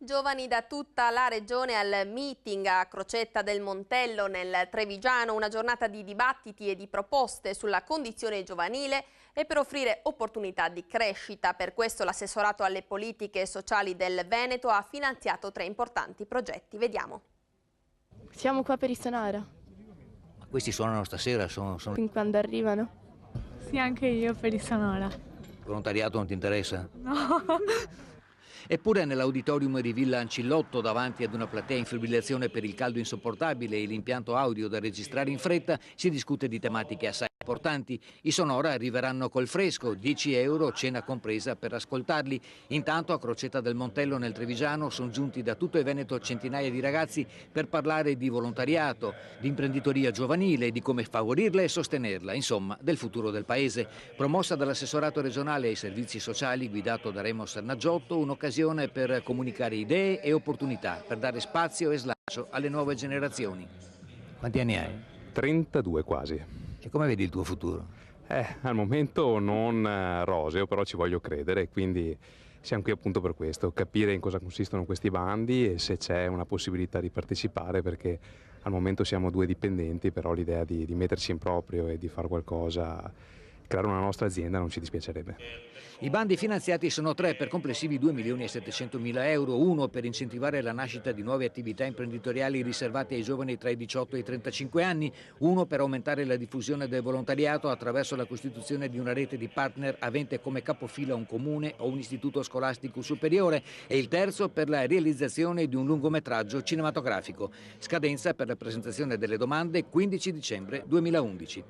Giovani da tutta la regione al meeting a Crocetta del Montello nel Trevigiano, una giornata di dibattiti e di proposte sulla condizione giovanile e per offrire opportunità di crescita. Per questo l'assessorato alle politiche sociali del Veneto ha finanziato 3 importanti progetti. Vediamo. Siamo qua per risuonare. Ma questi suonano stasera? Fin quando arrivano? Sì, anche io per il Sonora. Volontariato non ti interessa? No. Eppure nell'auditorium di Villa Ancillotto, davanti ad una platea in fibrillazione per il caldo insopportabile e l'impianto audio da registrare in fretta, si discute di tematiche assai importanti. I Sonora arriveranno col fresco, 10 euro, cena compresa per ascoltarli. Intanto a Crocetta del Montello nel Trevigiano sono giunti da tutto il Veneto centinaia di ragazzi per parlare di volontariato, di imprenditoria giovanile, di come favorirla e sostenerla, insomma del futuro del paese. Promossa dall'assessorato regionale ai servizi sociali guidato da Remo Sernaggiotto, un'occasione per comunicare idee e opportunità, per dare spazio e slancio alle nuove generazioni. Quanti anni hai? 32 quasi. E come vedi il tuo futuro? Al momento non roseo, però ci voglio credere, quindi siamo qui appunto per questo, capire in cosa consistono questi bandi e se c'è una possibilità di partecipare, perché al momento siamo 2 dipendenti, però l'idea di metterci in proprio e di fare qualcosa, creare una nostra azienda non ci dispiacerebbe. I bandi finanziati sono 3 per complessivi 2.700.000 euro, uno per incentivare la nascita di nuove attività imprenditoriali riservate ai giovani tra i 18 e i 35 anni, uno per aumentare la diffusione del volontariato attraverso la costituzione di una rete di partner avente come capofila un comune o un istituto scolastico superiore e il terzo per la realizzazione di un lungometraggio cinematografico. Scadenza per la presentazione delle domande 15 dicembre 2011.